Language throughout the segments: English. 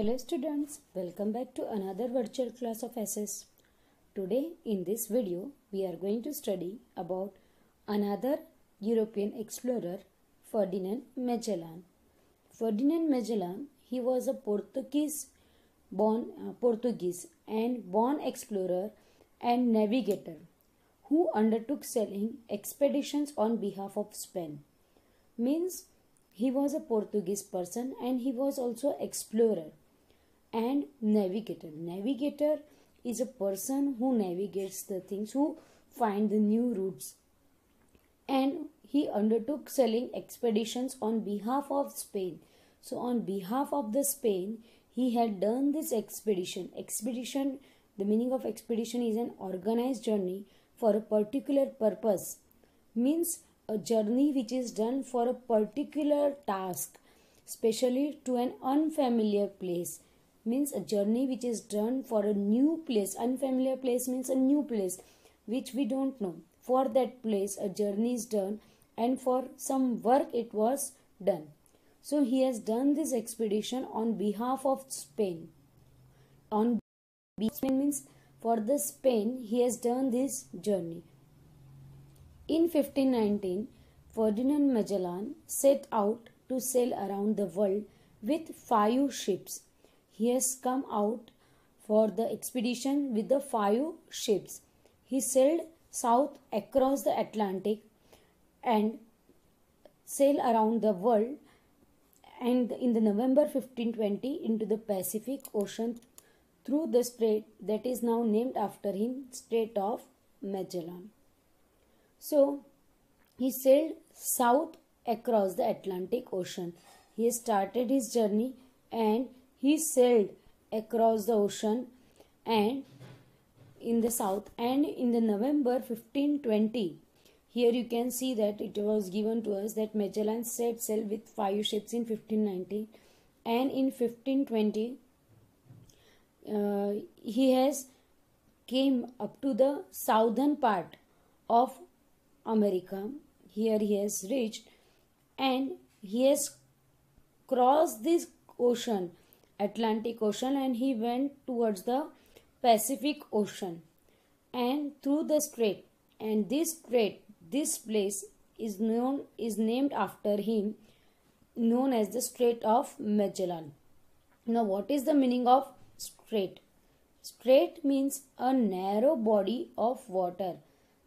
Hello students, welcome back to another virtual class of SS. Today in this video we are going to study about another European explorer, Ferdinand Magellan. Ferdinand Magellan, he was a born explorer and navigator who undertook sailing expeditions on behalf of Spain. Means he was a Portuguese person and he was also explorer and navigator. Navigator is a person who navigates the things, who find the new routes. And he undertook sailing expeditions on behalf of Spain. So on behalf of the Spain, he had done this expedition. Expedition, the meaning of expedition is an organized journey for a particular purpose. Means a journey which is done for a particular task, especially to an unfamiliar place. Means a journey which is done for a new place. Unfamiliar place means a new place which we don't know. For that place a journey is done and for some work it was done. So he has done this expedition on behalf of Spain. On Spain means for the Spain he has done this journey. In 1519, Ferdinand Magellan set out to sail around the world with 5 ships. He has come out for the expedition with the 5 ships. He sailed south across the Atlantic and sailed around the world, and in the November 1520 into the Pacific Ocean through the strait that is now named after him, Strait of Magellan. So, he sailed south across the Atlantic Ocean. He started his journey and he sailed across the ocean and in the south, and in the November 1520, here you can see that it was given to us that Magellan set sail with 5 ships in 1519, and in 1520 he has came up to the southern part of America. Here he has reached and he has crossed this ocean, Atlantic Ocean, and he went towards the Pacific Ocean and through the strait, and this strait, this place is named after him, known as the Strait of Magellan. Now what is the meaning of strait? Strait means a narrow body of water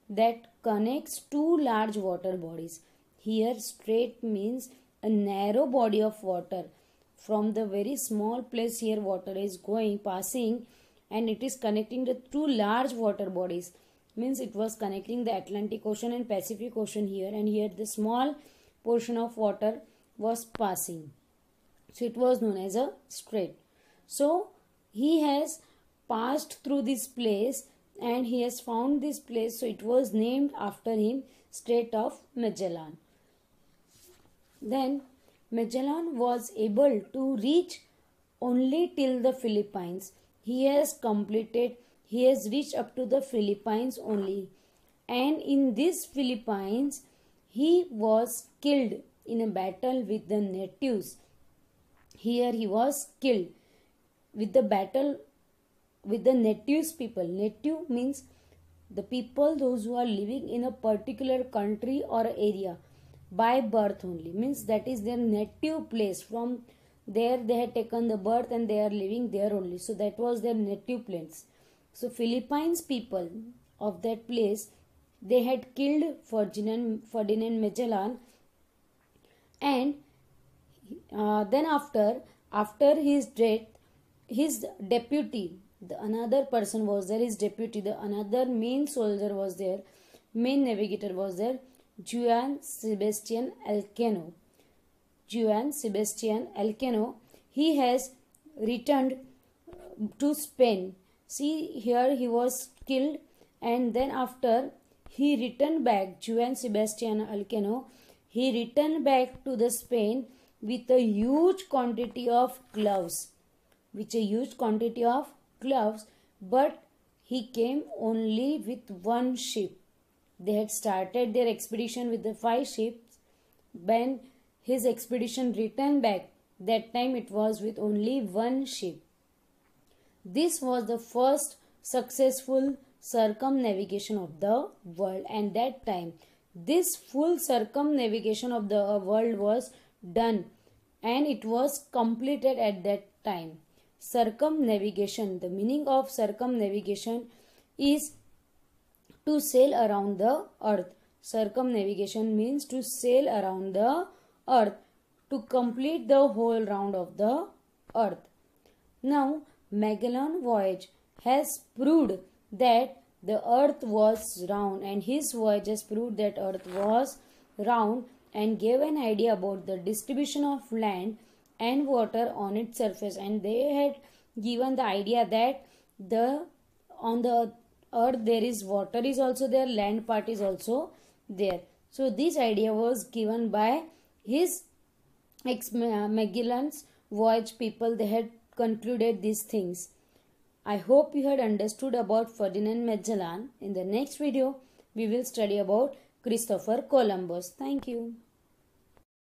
that connects 2 large water bodies. Here strait means a narrow body of water. From the very small place here water is passing and it is connecting the 2 large water bodies. Means it was connecting the Atlantic Ocean and Pacific Ocean here, and here the small portion of water was passing. So it was known as a strait. So he has passed through this place and he has found this place, so it was named after him, Strait of Magellan. Then Magellan was able to reach only till the Philippines. He has reached up to the Philippines only, and in this Philippines he was killed in a battle with the natives. Here he was killed with the battle with the natives people. Native means the people, those who are living in a particular country or area by birth only. Means that is their native place. From there they had taken the birth and they are living there only. So that was their native place. So Philippines people of that place, they had killed Ferdinand Magellan, and then after his death, his deputy, another person was there, his deputy, another main soldier was there, main navigator was there, Juan Sebastian Elcano. He has returned to Spain. See here he was killed, and then after he returned back, Juan Sebastian Elcano, he returned back to the Spain with a huge quantity of gloves. But he came only with 1 ship. They had started their expedition with the 5 ships. When his expedition returned back That time it was with only one ship. This was the first successful circumnavigation of the world, and that time this full circumnavigation of the world was done and it was completed at that time. Circumnavigation, the meaning of circumnavigation is to sail around the earth. Circumnavigation means to sail around the earth, to complete the whole round of the earth. Now, Magellan voyage has proved that the earth was round, and his voyage has proved that earth was round and gave an idea about the distribution of land and water on its surface. And they had given the idea that on the earth there is water is also there, land part is also there. So this idea was given by his Magellan's voyage people. They had concluded these things. I hope you had understood about Ferdinand Magellan. In the next video, we will study about Christopher Columbus. Thank you.